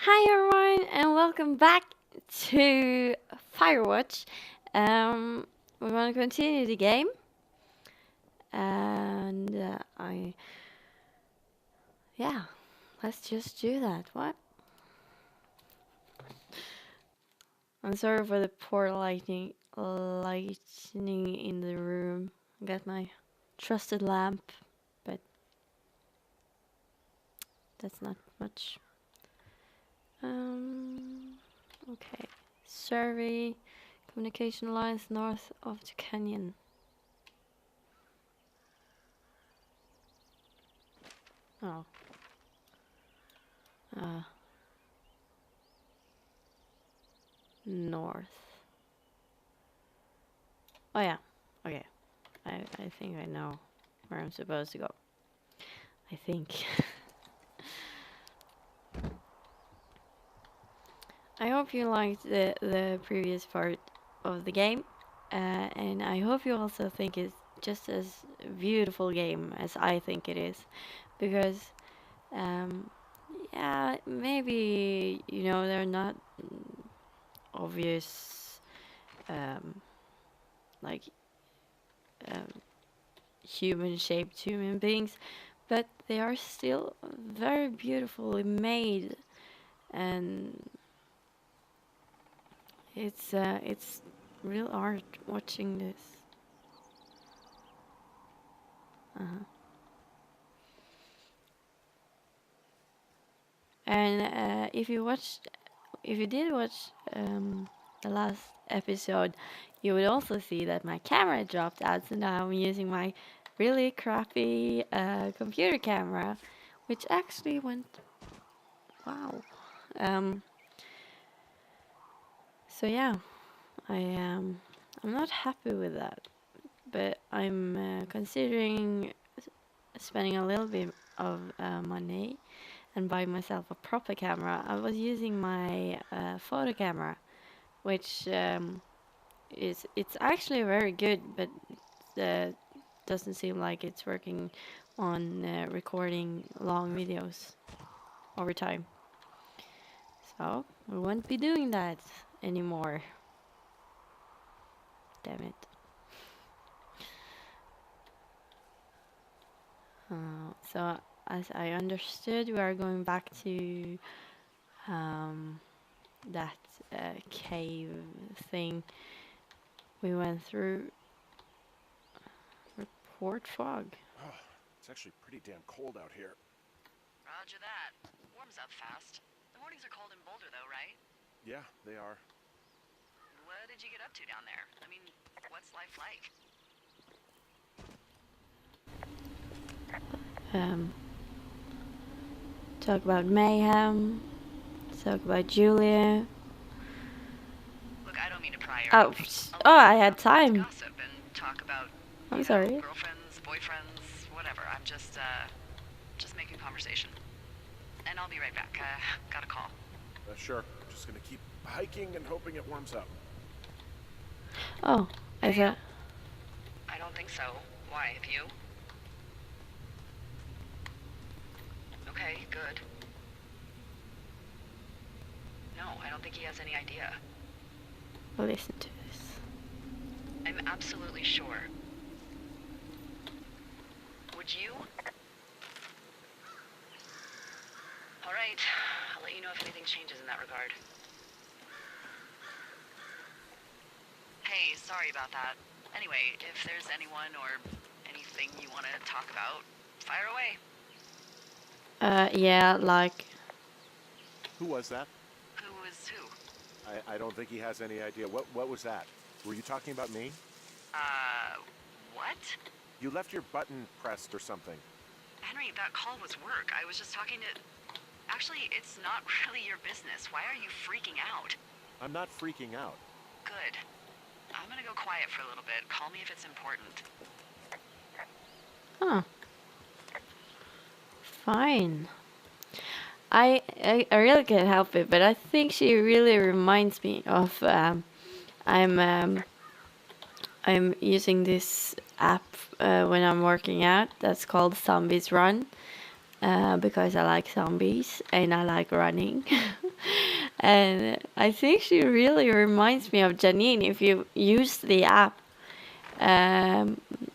Hi everyone, and welcome back to Firewatch. Um, we want to continue the game, and yeah, let's just do that. What? I'm sorry for the poor lightning in the room. Got my trusted lamp, but that's not much. Okay. Survey communication lines north of the canyon. Oh. Uh, North. Oh yeah. Okay. I think I know where I'm supposed to go. I think. I hope you liked the previous part of the game, and I hope you also think it's just as beautiful game as I think it is, because um, yeah, maybe they're not obvious um, like um, human-shaped human beings, but they are still very beautifully made, and it's real art watching this. Uh-huh. And if you did watch the last episode, you would also see that my camera dropped out, so now I'm using my really crappy computer camera, which actually went wow. Um, so yeah, I'm not happy with that, but I'm considering spending a little bit of money and buy myself a proper camera. I was using my photo camera, which it's actually very good, but uh, doesn't seem like it's working on recording long videos over time. So we won't be doing that anymore. Damn it. So as I understood, we are going back to um, that cave thing we went through. Report fog. Oh, it's actually pretty damn cold out here. Roger that. Warms up fast. The mornings are cold in Boulder, though, right? Yeah, they are. What did you get up to down there? I mean, what's life like? Um, Talk about mayhem. Talk about Julia. Look, I don't mean to pry or Oh, anything. I had time. Gossip and talk about, I'm sorry. girlfriends, boyfriends, whatever. I'm just making conversation. And I'll be right back. Got a call. Sure. Just gonna keep hiking and hoping it warms up. Oh, I Hey, thought. I don't think so. Why, have you? Okay, good. No, I don't think he has any idea. Listen to this. I'm absolutely sure. Would you? All right. I'll let you know if anything changes in that regard. Hey, sorry about that. Anyway, if there's anyone or anything you want to talk about, fire away. Yeah, like. Who was that? Who is who? I don't think he has any idea. What was that? Were you talking about me? What? You left your button pressed or something. Henry, that call was work. I was just talking to... Actually, it's not really your business. Why are you freaking out? I'm not freaking out. Good. I'm gonna go quiet for a little bit. Call me if it's important. Huh. Fine. I really can't help it, but I think she really reminds me of I'm I'm using this app when I'm working out that's called Zombies Run because I like zombies and I like running. And I think she really reminds me of Janine. If you use the app,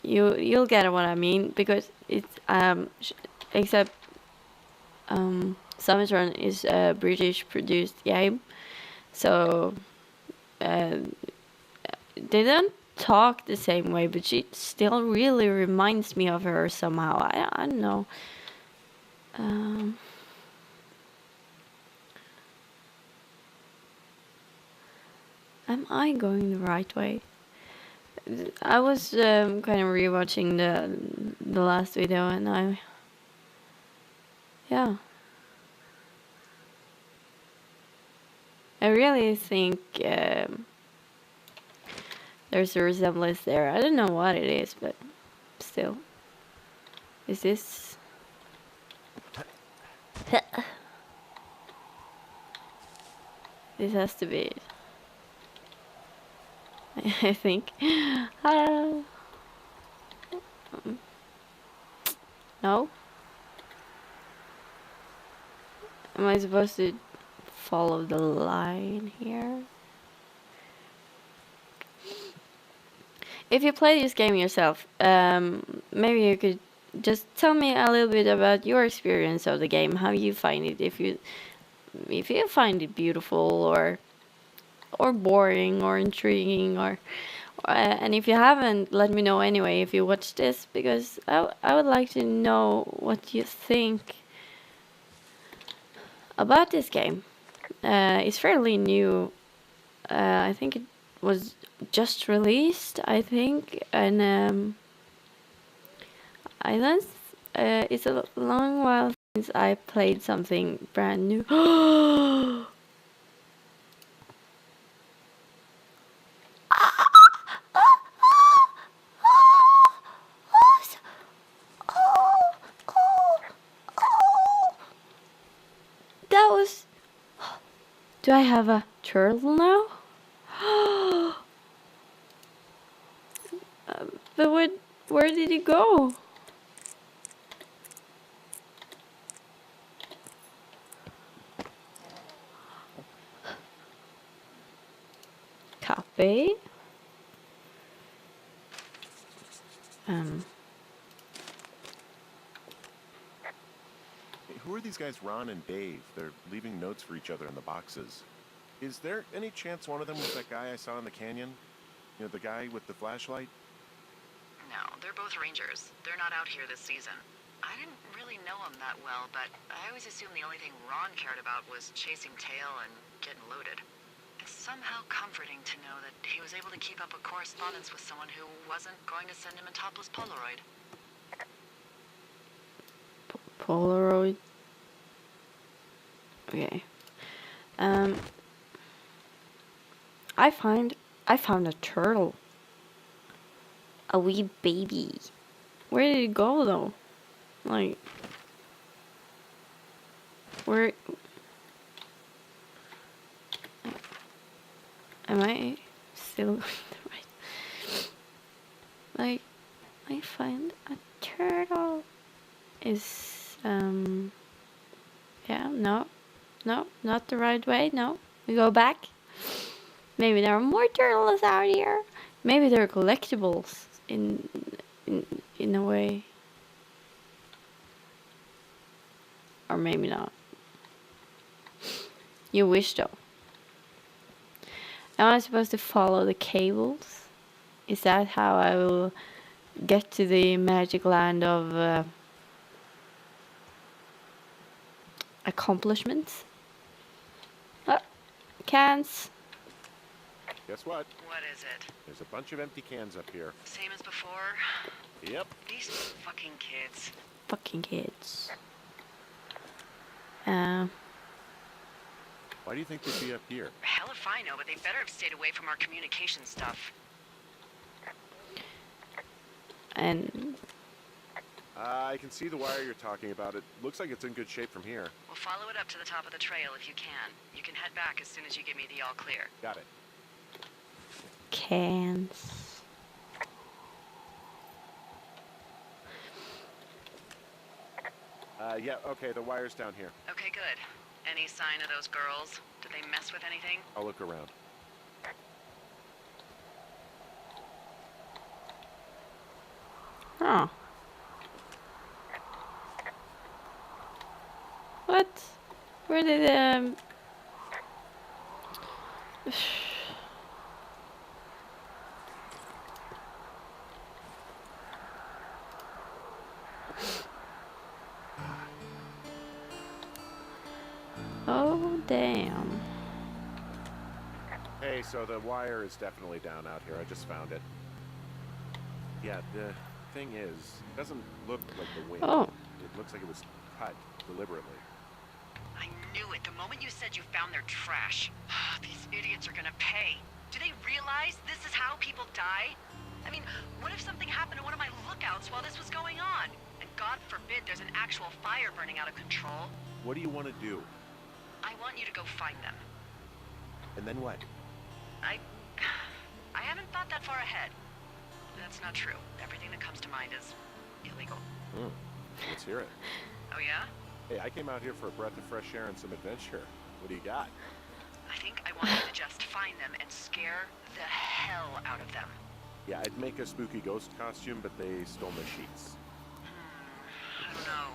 you'll get what I mean, because it's except Summertron is a British produced game, so they don't talk the same way, but she still really reminds me of her somehow. I don't know. Am I going the right way? I was kind of rewatching the last video, and yeah, I really think there's a resemblance there. I don't know what it is, but still, is this? This has to be it. I think. No? Am I supposed to follow the line here? If you play this game yourself, maybe you could just tell me a little bit about your experience of the game, how you find it, if you find it beautiful or boring or intriguing, or and if you haven't, let me know anyway if you watch this, because I would like to know what you think about this game. It's fairly new. I think it was just released, I think, and Islands. It's a long while since I played something brand new. That was. Do I have a turtle now? But where did he go? Copy. Hey, who are these guys, Ron and Dave? They're leaving notes for each other in the boxes. Is there any chance one of them was that guy I saw in the canyon? You know, the guy with the flashlight? No, they're both rangers. They're not out here this season. I didn't really know him that well, but I always assumed the only thing Ron cared about was chasing tail and getting loaded. It's somehow comforting to know that he was able to keep up a correspondence with someone who wasn't going to send him a topless Polaroid. Polaroid. Okay. I found a turtle. A wee baby. Where did it go though? Like, where? Am I still going the right? Like, I find a turtle. Is yeah, no, not the right way. No, we go back. Maybe there are more turtles out here. Maybe they're collectibles in a way, or maybe not. You wish though. Am I supposed to follow the cables? Is that how I will get to the magic land of accomplishments? Oh, cans. Guess what? What is it? There's a bunch of empty cans up here. Same as before? Yep. These fucking kids. Fucking kids. Why do you think they'd be up here? Hell if I know, but they better have stayed away from our communication stuff. And I can see the wire you're talking about. It looks like it's in good shape from here. We'll follow it up to the top of the trail if you can. You can head back as soon as you give me the all clear. Got it. cans. Yeah, okay, the wire's down here. Okay, good. Any sign of those girls? Did they mess with anything? I'll look around. Oh. What? Where did Oh damn. Hey, so the wire is definitely down out here. I just found it. Yeah, the thing is, it doesn't look like the wind. Oh. It looks like it was cut deliberately. I knew it the moment you said you found their trash. These idiots are gonna pay. Do they realize this is how people die? I mean, what if something happened to one of my lookouts while this was going on? And God forbid there's an actual fire burning out of control. What do you want to do? I want you to go find them. And then what? I haven't thought that far ahead. That's not true. Everything that comes to mind is illegal. Let's hear it. Oh yeah? Hey, I came out here for a breath of fresh air and some adventure. What do you got? I think I want you to just find them and scare the hell out of them. Yeah, I'd make a spooky ghost costume, but they stole my sheets. I don't know.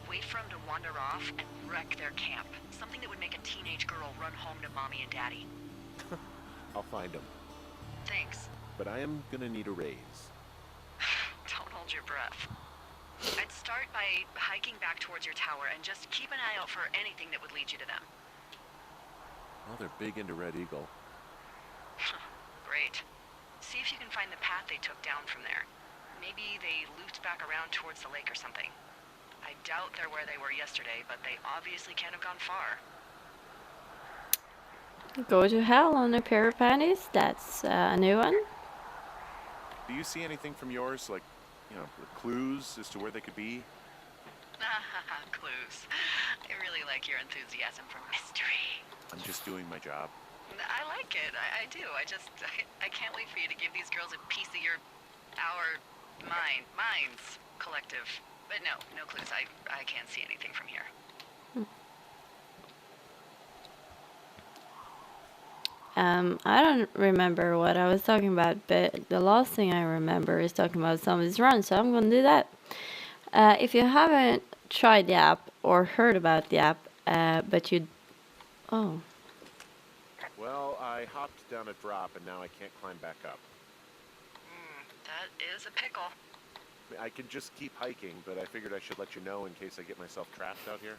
Wait for them to wander off and wreck their camp. Something that would make a teenage girl run home to mommy and daddy. I'll find them. Thanks. But I am gonna need a raise. Don't hold your breath. I'd start by hiking back towards your tower and just keep an eye out for anything that would lead you to them. Well, they're big into Red Eagle. Great. See if you can find the path they took down from there. Maybe they looped back around towards the lake or something. I doubt they're where they were yesterday, but they obviously can't have gone far. Go to hell on a pair of panties? That's a new one. Do you see anything from yours, like, clues as to where they could be? Clues. I really like your enthusiasm for mystery. I'm just doing my job. I like it. I do. I can't wait for you to give these girls a piece of our minds collective. But no clues. I can't see anything from here. I don't remember what I was talking about, but the last thing I remember is talking about Zombies Run, so I'm gonna do that. If you haven't tried the app or heard about the app, but you... Oh. Well, I hopped down a drop and now I can't climb back up. That is a pickle. I can just keep hiking, but I figured I should let you know in case I get myself trapped out here.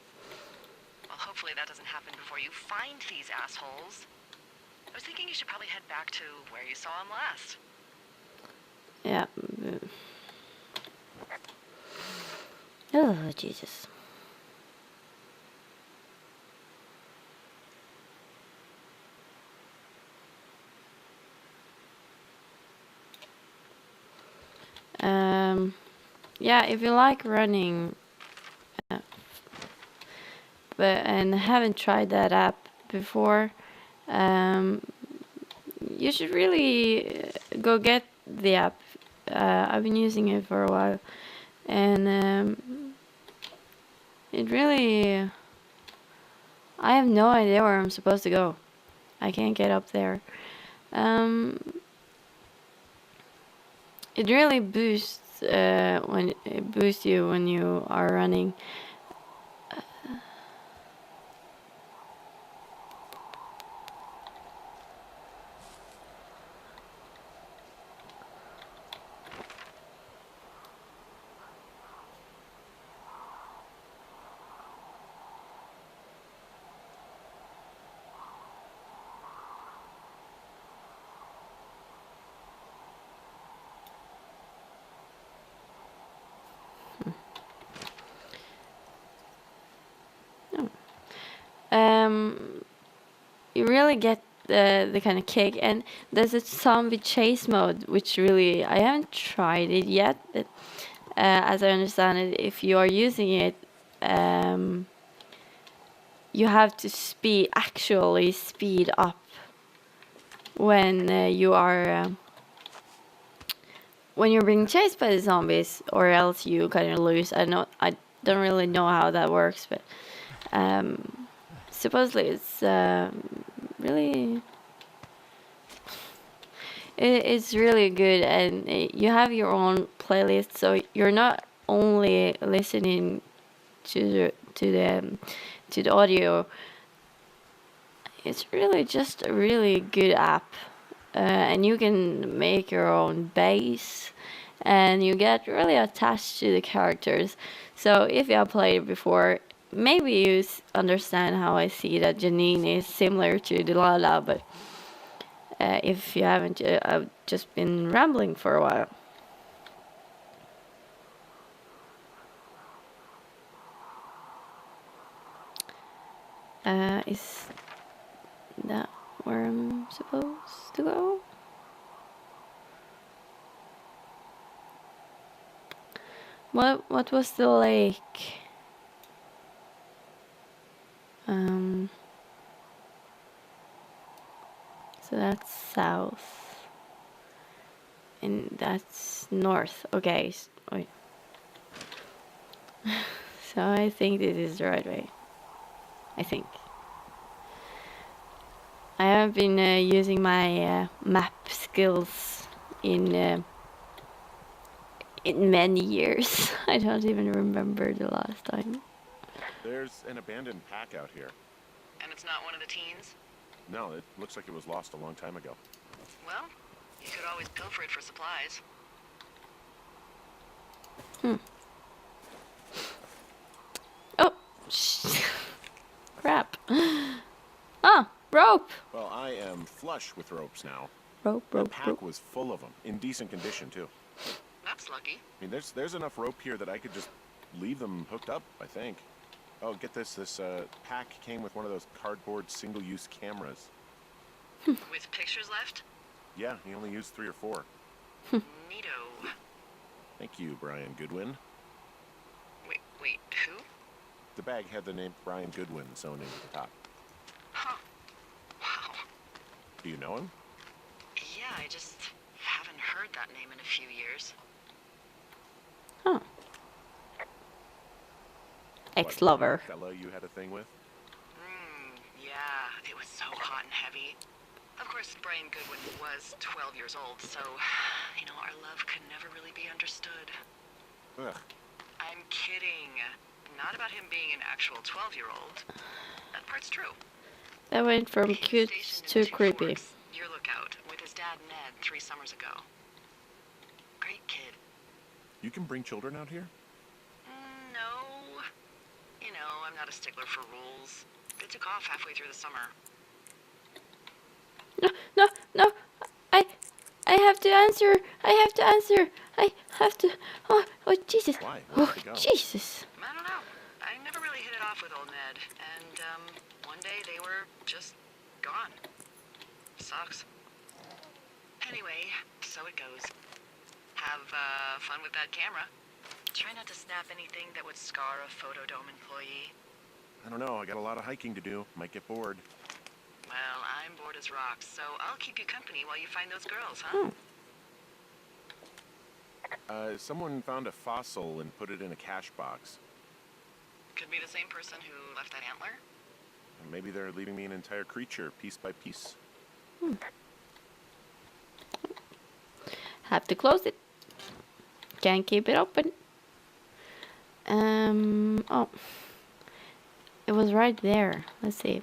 Well, hopefully that doesn't happen before you find these assholes. I was thinking you should probably head back to where you saw them last. Yeah. Oh, Jesus. Yeah, if you like running, and haven't tried that app before, you should really go get the app. I've been using it for a while, and it really... I have no idea where I'm supposed to go. I can't get up there. It really boosts you when you are running. You really get the kind of kick, and there's a zombie chase mode, which really I haven't tried it yet, but as I understand it, if you are using it, you have to actually speed up when you are when you're being chased by the zombies, or else you kind of lose. I don't really know how that works, but Supposedly it's really it's really good, and you have your own playlist, so you're not only listening to the audio. It's really just a really good app, and you can make your own bass, and you get really attached to the characters. So if you have played it before, maybe you understand how I see that Janine is similar to Delilah, but if you haven't, I've just been rambling for a while. Is that where I'm supposed to go? What was the lake? So that's south. And that's north. Okay. Wait. So I think this is the right way. I think. I have been using my map skills in many years. I don't even remember the last time. There's an abandoned pack out here. And it's not one of the teens? No, it looks like it was lost a long time ago. Well, you could always pilfer it for supplies. Oh, crap. Ah, rope. Well, I am flush with ropes now. Rope, The rope, pack rope. was full of them, in decent condition too. That's lucky. I mean, there's enough rope here that I could just leave them hooked up, I think. Oh, get this. This pack came with one of those cardboard single-use cameras. With pictures left? Yeah, he only used 3 or 4. Neato. Thank you, Brian Goodwin. Wait, who? The bag had the name Brian Goodwin sewn into the top. Huh. Wow. Do you know him? Yeah, I just haven't heard that name in a few years. Huh. Ex-lover. Fella you had a thing with? Yeah, it was so hot and heavy. Of course, Brian Goodwin was 12 years old, so, our love could never really be understood. Ugh. I'm kidding. Not about him being an actual 12-year-old. That part's true. That went from He was cute stationed in to Two creepy. Forks, your lookout, with his dad Ned 3 summers ago. Great kid. You can bring children out here? No. I'm not a stickler for rules. They took off halfway through the summer. No. I have to answer. I have to. Oh, Jesus. Why? Oh, Where'd they go? Jesus. I don't know. I never really hit it off with old Ned, and one day they were just gone. Sucks. Anyway, so it goes. Have fun with that camera. Try not to snap anything that would scar a Photodome employee. I don't know. I got a lot of hiking to do. Might get bored. Well, I'm bored as rocks, so I'll keep you company while you find those girls, huh? Someone found a fossil and put it in a cache box. Could be the same person who left that antler. Maybe they're leaving me an entire creature, piece by piece. Have to close it. Can't keep it open. Oh. It was right there. Let's see.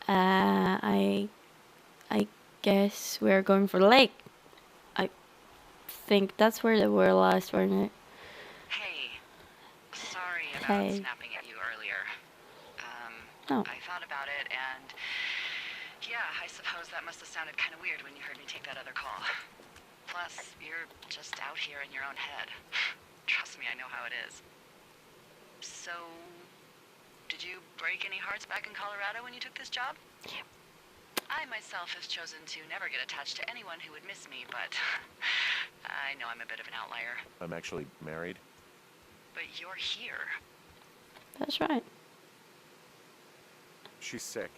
I guess we're going for the lake. I think that's where they were last, weren't it? Hey, sorry about Hey. snapping at you earlier. Oh. I thought about it, and yeah, I suppose that must have sounded kind of weird when you heard me take that other call. Plus, you're just out here in your own head. Trust me, I know how it is. So, did you break any hearts back in Colorado when you took this job? Yeah. I myself have chosen to never get attached to anyone who would miss me, but I know I'm a bit of an outlier. I'm actually married. But you're here. That's right. She's sick,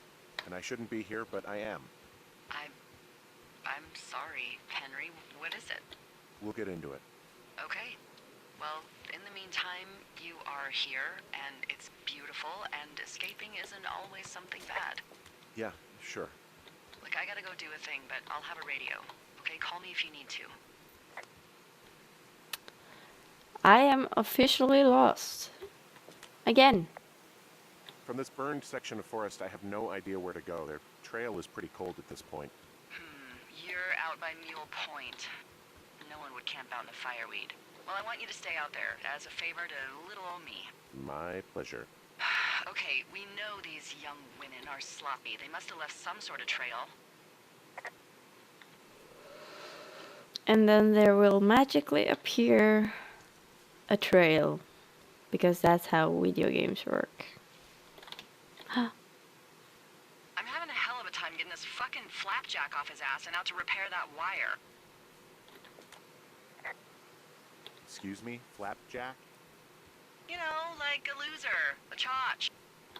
and I shouldn't be here, but I am. I'm sorry, Henry. What is it? We'll get into it. Okay. Well, in the meantime, meantime, you are here, and it's beautiful, and escaping isn't always something bad. Yeah, sure. Look, I gotta go do a thing, but I'll have a radio. Okay, call me if you need to. I am officially lost. Again. From this burned section of forest, I have no idea where to go. Their trail is pretty cold at this point. You're out by Mule Point. No one would camp out in the fireweed. Well, I want you to stay out there as a favor to little old me. My pleasure. Okay, we know these young women are sloppy. They must have left some sort of trail. And then there will magically appear a trail. Because that's how video games work. I'm having a hell of a time getting this fucking flapjack off his ass and out to repair that wire. Excuse me, Flapjack? You know, like a loser, a chotch.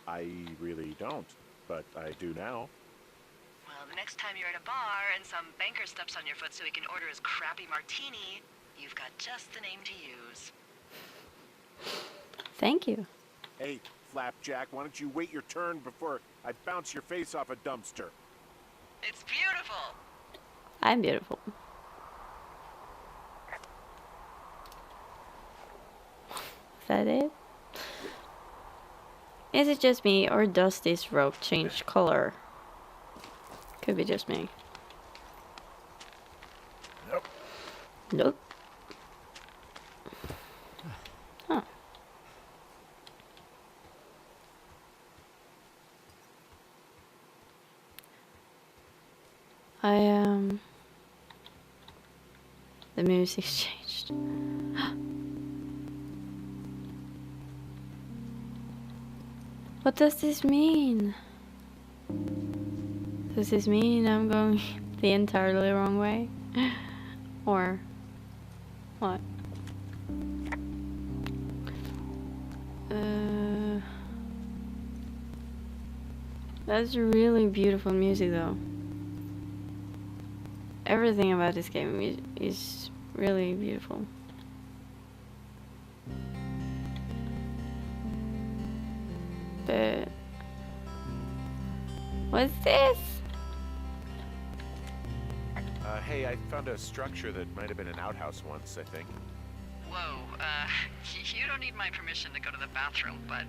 I really don't, but I do now. Well, the next time you're at a bar and some banker steps on your foot so he can order his crappy martini, you've got just the name to use. Thank you. Hey, Flapjack, why don't you wait your turn before I bounce your face off a dumpster? It's beautiful. I'm beautiful. Is that it? Is it just me, or does this rope change color? Could be just me. Nope. Nope. Huh. The music's changed. What does this mean? Does this mean I'm going the entirely wrong way? Or what? That's really beautiful music though. Everything about this game is really beautiful. But what's this? Hey, I found a structure that might have been an outhouse once, I think. Whoa, you don't need my permission to go to the bathroom, but,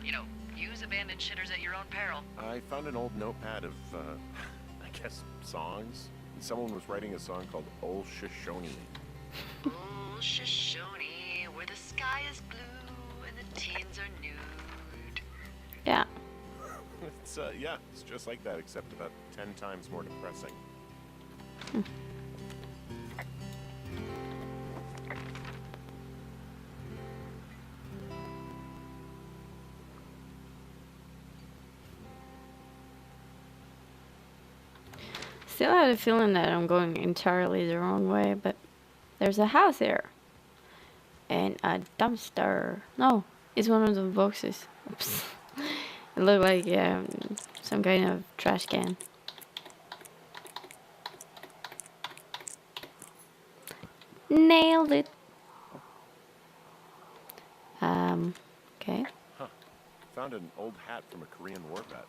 you know, use abandoned shitters at your own peril. I found an old notepad of, I guess, songs. Someone was writing a song called Ol Shoshone. Ol Shoshone, where the sky is blue and the teens are nude. Yeah. It's, yeah, it's just like that, except about 10 times more depressing. Still have a feeling that I'm going entirely the wrong way, but there's a house here. And a dumpster. No, it's one of the boxes. Oops. It looked like some kind of trash can. Nailed it. Okay. Huh. Found an old hat from a Korean war vet.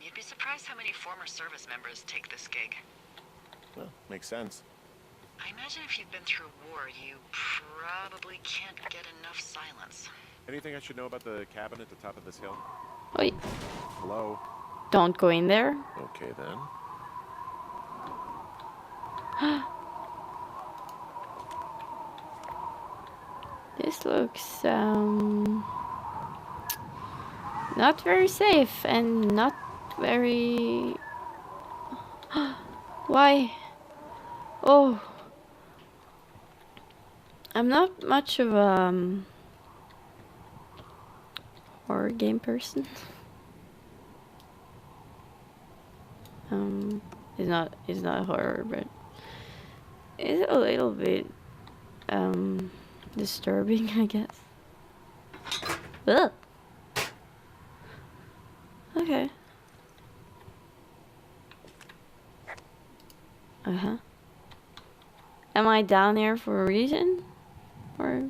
You'd be surprised how many former service members take this gig. Well, makes sense. I imagine if you've been through war, you probably can't get enough silence. Anything I should know about the cabin at the top of this hill? Wait, Hello? don't go in there. Okay, then. This looks not very safe and not very. Why? Oh, I'm not much of a horror game person. It's not horror, but it's a little bit disturbing, I guess. Ugh. Okay. Uh-huh. Am I down here for a reason? Or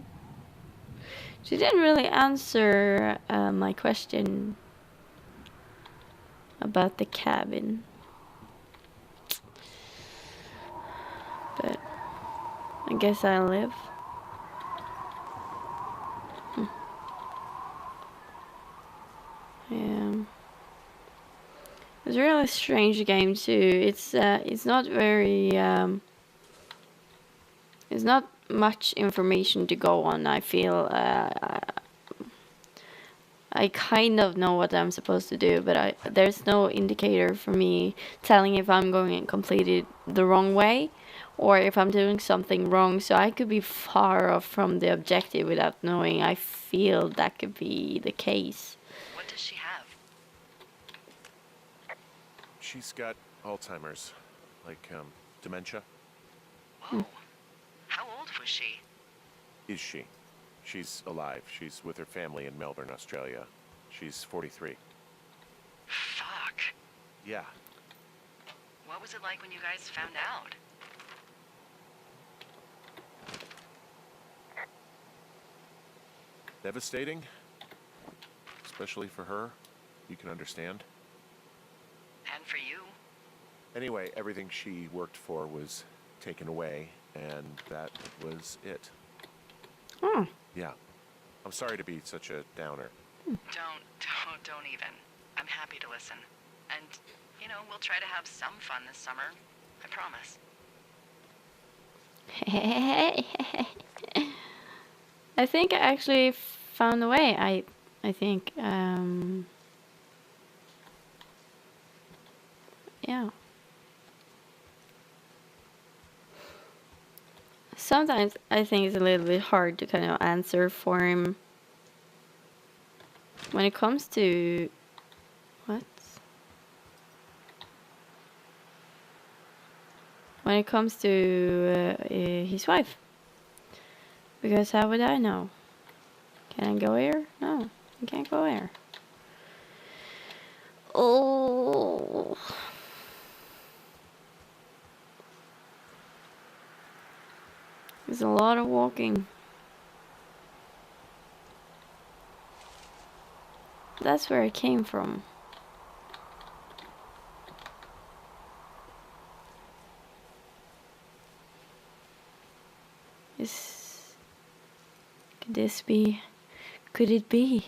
She didn't really answer my question about the cabin. But I guess I'll live. Yeah. It's a really strange game too. It's not very it's not much information to go on. I feel I kind of know what I'm supposed to do, but there's no indicator for me telling if I'm going and complete it the wrong way or if I'm doing something wrong. So I could be far off from the objective without knowing. I feel that could be the case. What does she have? She's got Alzheimer's, like dementia. Whoa. How old was she? Is she? She's alive. She's with her family in Melbourne, Australia. She's 43. Fuck. Yeah. What was it like when you guys found out? Devastating. Especially for her. You can understand. And for you? Anyway, everything she worked for was taken away, and that was it. Oh. Yeah. I'm sorry to be such a downer. Don't even. I'm happy to listen. And, you know, we'll try to have some fun this summer. I promise. I think I actually found a way. I think yeah. Sometimes I think it's a little bit hard to kind of answer for him when it comes to what? When it comes to his wife. Because how would I know? Can I go here? No, I can't go here. Oh. There's a lot of walking. That's where it came from. Could this be? Could it be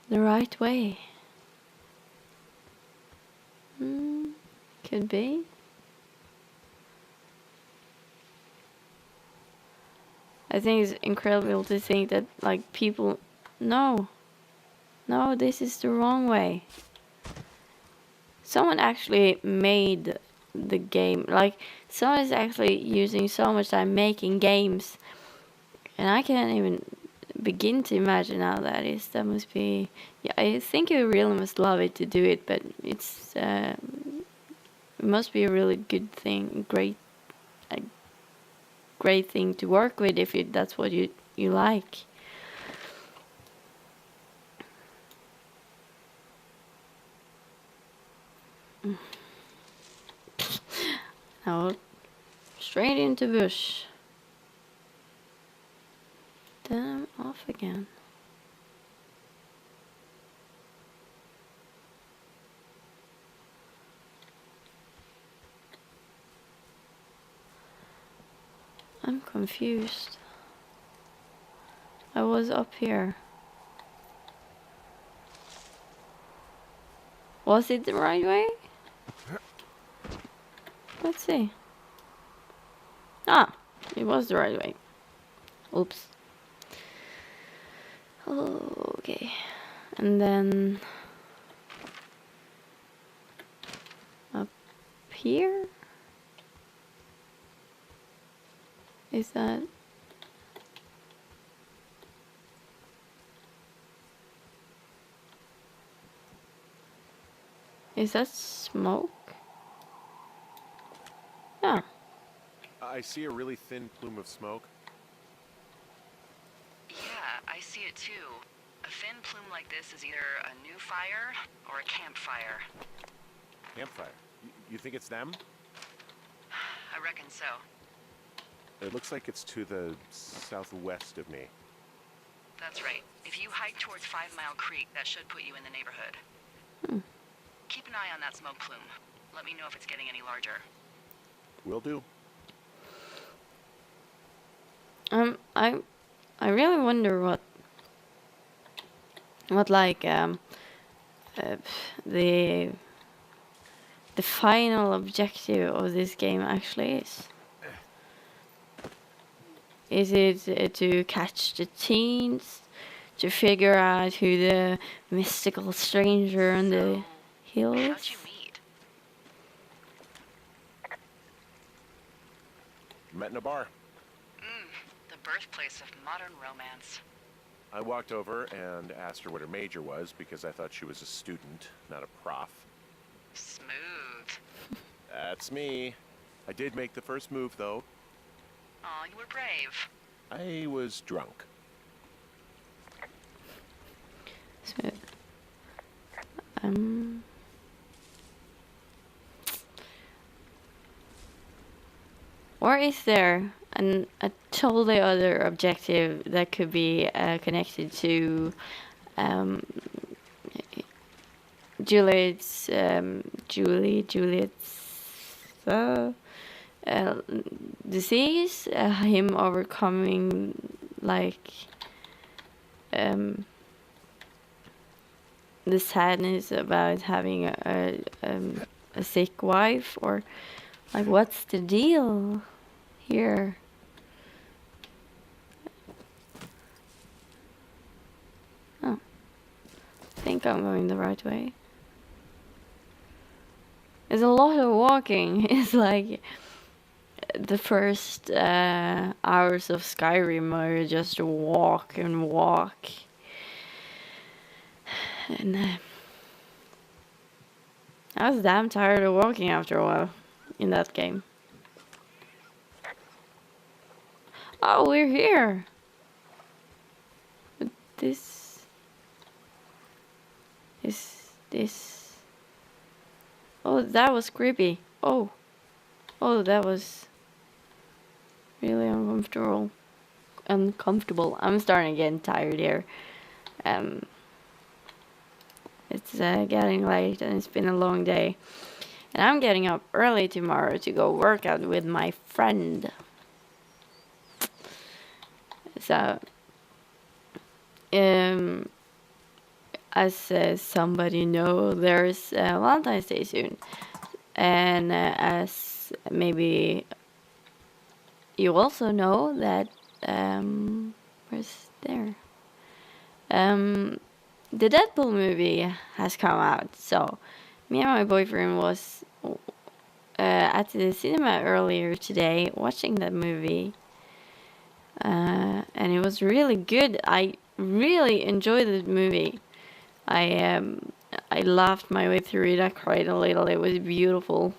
the right way? Could be. I think it's incredible to think that like people, no, this is the wrong way. Someone actually made the game. Like someone is actually using so much time making games, and I can't even begin to imagine how that is. That must be. Yeah, I think you really must love it to do it, but it must be a really good thing, great thing to work with if that's what you like. Now, straight into bush. Then I'm off again. I'm confused. I was up here. Was it the right way? Let's see. Ah, it was the right way. Oops. Okay. And then up here? Is that? Is that smoke? Yeah. I see a really thin plume of smoke. Yeah, I see it too. A thin plume like this is either a new fire or a campfire. Campfire. You think it's them? I reckon so. It looks like it's to the southwest of me. That's right. If you hike towards 5 Mile Creek, that should put you in the neighborhood. Hmm. Keep an eye on that smoke plume. Let me know if it's getting any larger. Will do. I really wonder what like the final objective of this game actually is. Is it to catch the teens, to figure out who the mystical stranger on the hill is? How'd you meet? Met in a bar. The birthplace of modern romance. I walked over and asked her what her major was because I thought she was a student, not a prof. Smooth. That's me. I did make the first move, though. Aw, you were brave. I was drunk. So, or is there a totally other objective that could be connected to Juliet's disease, him overcoming like the sadness about having a sick wife, or like what's the deal here? Oh, I think I'm going the right way. It's a lot of walking. It's like the first hours of Skyrim where you just walk and walk. And I was damn tired of walking after a while in that game. Oh, we're here. But this is this. Oh, that was creepy. Oh, that was really uncomfortable. I'm starting to get tired here. It's getting late and it's been a long day. And I'm getting up early tomorrow to go work out with my friend. So, as somebody know, there's Valentine's Day soon. And as maybe you also know that, where's there? The Deadpool movie has come out, so me and my boyfriend was at the cinema earlier today watching that movie, and it was really good. I really enjoyed the movie. I laughed my way through it. I cried a little. It was beautiful,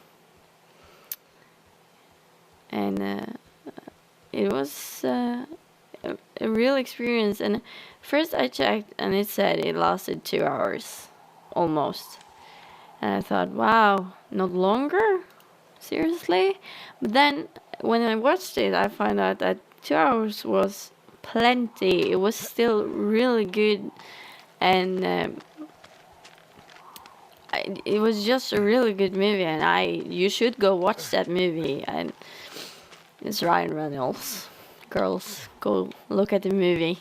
and it was a real experience. And first I checked and it said it lasted 2 hours almost, and I thought, wow, not longer, seriously? But then when I watched it, I found out that 2 hours was plenty. It was still really good, and it was just a really good movie, and you should go watch that movie. And it's Ryan Reynolds. Girls, go look at the movie.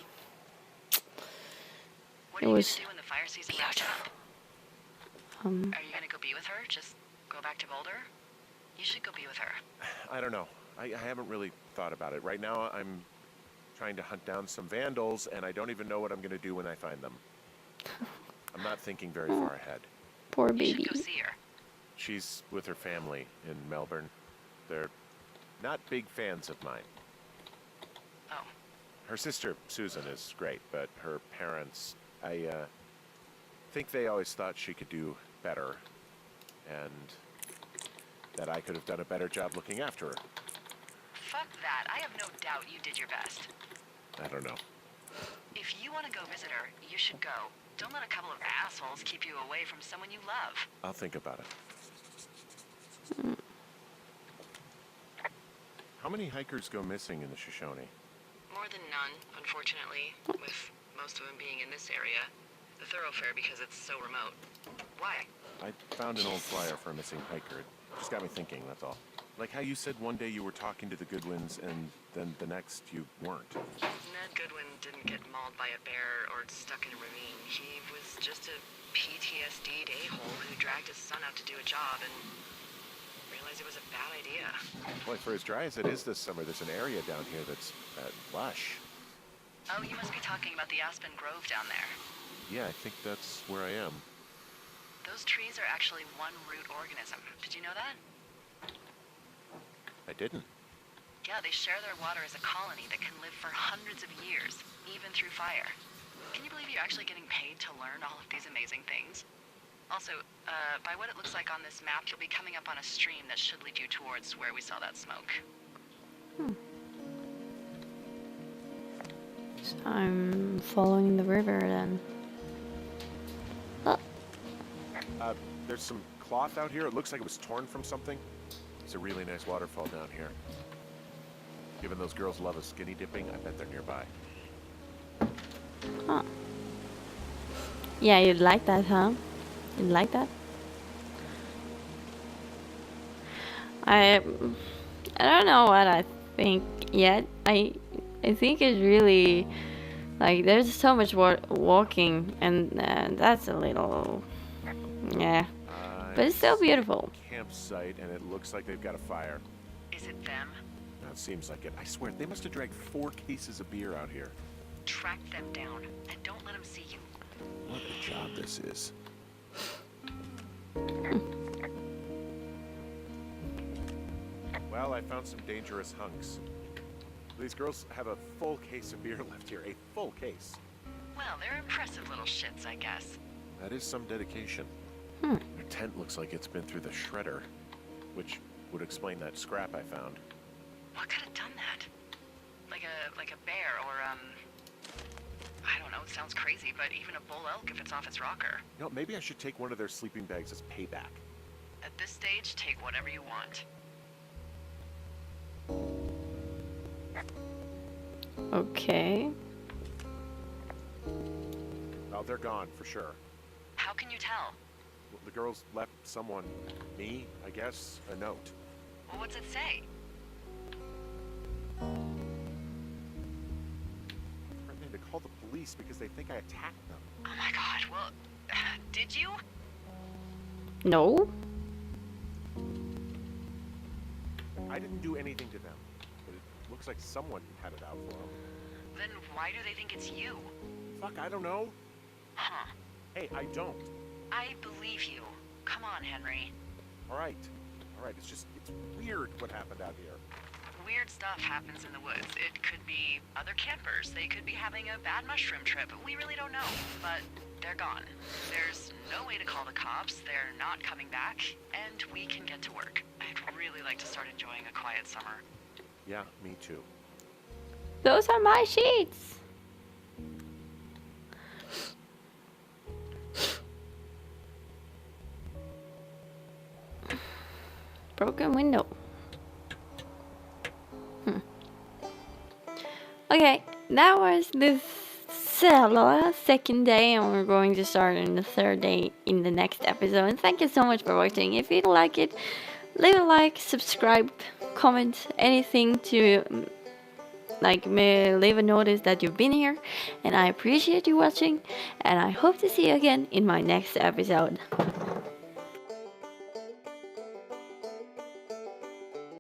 What It are you was gonna do when the fire season wraps up? Are you gonna go be with her? Just go back to Boulder? You should go be with her. I don't know. I haven't really thought about it. Right now, I'm trying to hunt down some vandals, and I don't even know what I'm going to do when I find them. I'm not thinking very far ahead. Poor You baby. should go see her. She's with her family in Melbourne. They're not big fans of mine. Oh, Her sister, Susan, is great, but her parents, I think they always thought she could do better, and that I could have done a better job looking after her. fuck that. I have no doubt you did your best. I don't know. If you want to go visit her, you should go. Don't let a couple of assholes keep you away from someone you love. I'll think about it. How many hikers go missing in the Shoshone? More than none, unfortunately. With most of them being in this area. The thoroughfare because it's so remote. Why? I found an old flyer for a missing hiker. It just got me thinking, that's all. Like how you said one day you were talking to the Goodwins and then the next you weren't. Ned Goodwin didn't get mauled by a bear or stuck in a ravine. He was just a PTSD'd a-hole who dragged his son out to do a job and realized it was a bad idea. Boy, for as dry as it is this summer, there's an area down here that's lush. Oh, you must be talking about the Aspen Grove down there. Yeah, I think that's where I am. Those trees are actually one root organism. Did you know that? I didn't. Yeah, they share their water as a colony that can live for hundreds of years, even through fire. Can you believe you're actually getting paid to learn all of these amazing things? Also, by what it looks like on this map, you'll be coming up on a stream that should lead you towards where we saw that smoke. So I'm following the river then. Oh, There's some cloth out here. It looks like it was torn from something. It's a really nice waterfall down here. Given those girls love a skinny dipping, I bet they're nearby. huh. Yeah, you'd like that, huh? You'd like that? I don't know what I think yet. I think it's really like there's so much walking, and that's a little yeah, but it's still beautiful. Campsite, and it looks like they've got a fire. Is it them? Now, it seems like it. I swear, they must have dragged 4 cases of beer out here. Track them down, and don't let them see you. What a job this is. Well, I found some dangerous hunks. These girls have a full case of beer left here. A full case. Well, they're impressive little shits, I guess. That is some dedication. Hmm. Their tent looks like it's been through the shredder, which would explain that scrap I found. What could have done that? Like a bear or, I don't know, it sounds crazy, but even a bull elk if it's off its rocker. You know, maybe I should take one of their sleeping bags as payback. At this stage, take whatever you want. Okay. Oh, they're gone, for sure. How can you tell? Well, the girls left someone, me, I guess, a note. Well, what's it say? Threatening to call the police because they think I attacked them. Oh my god, well, did you? No. I didn't do anything to them, but it looks like someone had it out for them. Then why do they think it's you? Fuck, I don't know. Huh. Hey, I don't. I believe you. Come on, Henry. All right, it's weird what happened out here. Weird stuff happens in the woods. It could be other campers. They could be having a bad mushroom trip. We really don't know. But they're gone. There's no way to call the cops. They're not coming back. And we can get to work. I'd really like to start enjoying a quiet summer. Yeah, me too. Those are my sheets. Broken window. Okay, that was the second day, and we're going to start on the third day in the next episode. And thank you so much for watching. If you like it, leave a like, subscribe, comment, anything to leave a notice that you've been here. And I appreciate you watching, and I hope to see you again in my next episode.